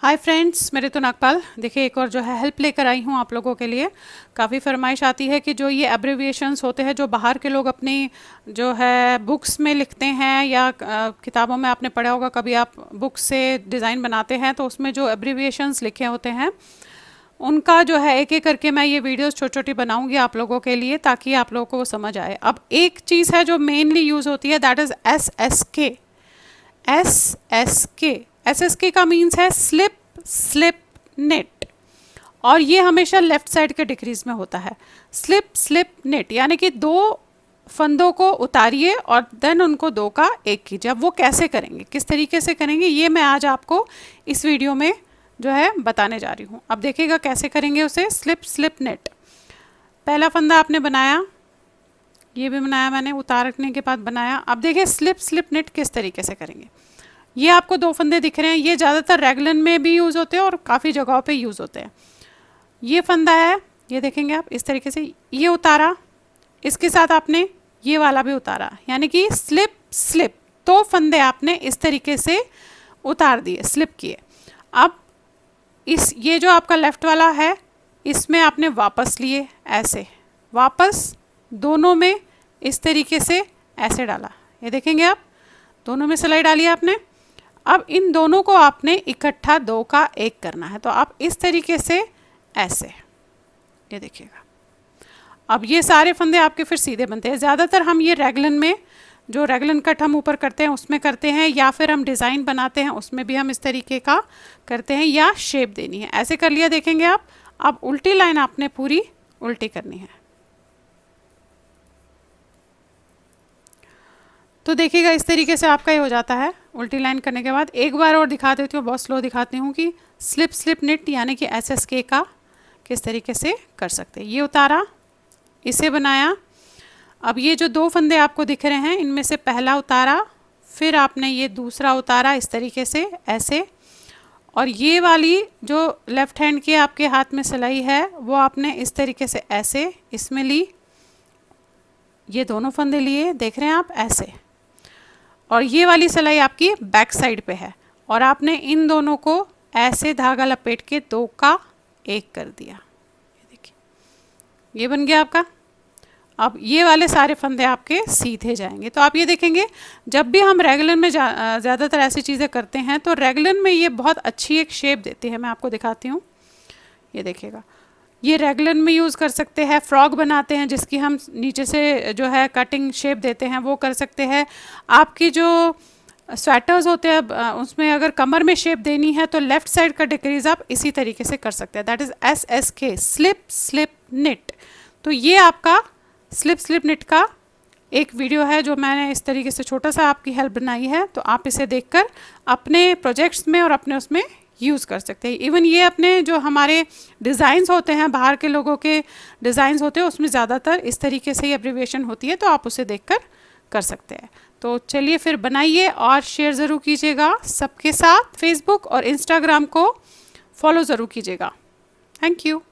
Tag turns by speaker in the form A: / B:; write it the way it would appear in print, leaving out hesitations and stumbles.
A: Hi friends, मेरे तो नागपाल देखिए एक और जो है हेल्प लेकर आई हूँ आप लोगों के लिए। काफ़ी फरमाइश आती है कि जो ये एब्रिविएशंस होते हैं जो बाहर के लोग अपनी जो है बुक्स में लिखते हैं या किताबों में आपने पढ़ा होगा, कभी आप बुक्स से डिज़ाइन बनाते हैं तो उसमें जो एब्रिविएशंस लिखे होते हैं उनका जो है एक एक करके मैं ये वीडियोस छोटी छोटी बनाऊंगी आप लोगों के लिए ताकि आप लोगों को वो समझ आए। अब एक चीज़ है जो मेनली यूज़ होती है, दैट इज़ SSK। SSK का मीन्स है स्लिप स्लिप नेट, और ये हमेशा लेफ्ट साइड के डिक्रीज में होता है। स्लिप स्लिप नेट यानी कि दो फंदों को उतारिए और देन उनको दो का एक कीजिए। अब वो कैसे करेंगे, किस तरीके से करेंगे, ये मैं आज आपको इस वीडियो में जो है बताने जा रही हूँ। अब देखिएगा कैसे करेंगे उसे। स्लिप स्लिप नेट, पहला फंदा आपने बनाया, ये भी बनाया मैंने, उतारने के बाद बनाया। अब देखिए स्लिप स्लिप नेट किस तरीके से करेंगे। ये आपको दो फंदे दिख रहे हैं, ये ज़्यादातर रैगलन में भी यूज़ होते हैं और काफ़ी जगहों पे यूज़ होते हैं। ये फंदा है, ये देखेंगे आप इस तरीके से, ये उतारा, इसके साथ आपने ये वाला भी उतारा, यानी कि स्लिप स्लिप, तो फंदे आपने इस तरीके से उतार दिए, स्लिप किए। अब ये जो आपका लेफ्ट वाला है इसमें आपने वापस लिए, ऐसे वापस दोनों में इस तरीके से ऐसे डाला, ये देखेंगे आप, दोनों में सिलाई डाली आपने। अब इन दोनों को आपने इकट्ठा दो का एक करना है, तो आप इस तरीके से ऐसे, ये देखिएगा। अब ये सारे फंदे आपके फिर सीधे बनते हैं। ज़्यादातर हम ये रैगलन में, जो रैगलन कट हम ऊपर करते हैं उसमें करते हैं, या फिर हम डिज़ाइन बनाते हैं उसमें भी हम इस तरीके का करते हैं, या शेप देनी है, ऐसे कर लिया देखेंगे आप। अब उल्टी लाइन आपने पूरी उल्टी करनी है, तो देखिएगा इस तरीके से आपका ये हो जाता है। उल्टी लाइन करने के बाद एक बार और दिखा देती हूँ, बहुत स्लो दिखाती हूँ कि स्लिप स्लिप नेट यानी कि SSK का किस तरीके से कर सकते हैं। ये उतारा, इसे बनाया। अब ये जो दो फंदे आपको दिख रहे हैं इनमें से पहला उतारा, फिर आपने ये दूसरा उतारा इस तरीके से ऐसे, और ये वाली जो लेफ्ट हैंड की आपके हाथ में सिलाई है वो आपने इस तरीके से ऐसे इसमें ली, ये दोनों फंदे लिए, देख रहे हैं आप ऐसे, और ये वाली सिलाई आपकी बैक साइड पे है, और आपने इन दोनों को ऐसे धागा लपेट के दो का एक कर दिया, ये देखिए, ये बन गया आपका। अब ये वाले सारे फंदे आपके सीधे जाएंगे। तो आप ये देखेंगे जब भी हम रेगुलर में ज़्यादातर ऐसी चीज़ें करते हैं तो रेगुलर में ये बहुत अच्छी एक शेप देती है। मैं आपको दिखाती हूँ, ये देखिएगा, ये रेगुलर में यूज़ कर सकते हैं। फ्रॉक बनाते हैं जिसकी हम नीचे से जो है कटिंग शेप देते हैं वो कर सकते हैं। आपकी जो स्वेटर्स होते हैं उसमें अगर कमर में शेप देनी है तो लेफ़्ट साइड का डिक्रीज आप इसी तरीके से कर सकते हैं, that is SSK, slip slip knit. तो ये आपका स्लिप स्लिप निट का एक वीडियो है जो मैंने इस तरीके से छोटा सा आपकी हेल्प बनाई है, तो आप इसे देखकर अपने प्रोजेक्ट्स में और अपने उसमें यूज़ कर सकते हैं। इवन ये अपने जो हमारे डिज़ाइंस होते हैं, बाहर के लोगों के डिज़ाइंस होते हैं उसमें ज़्यादातर इस तरीके से ही एब्रिविएशन होती है, तो आप उसे देखकर कर सकते हैं। तो चलिए फिर बनाइए और शेयर ज़रूर कीजिएगा सबके साथ। फेसबुक और इंस्टाग्राम को फॉलो ज़रूर कीजिएगा। Thank you.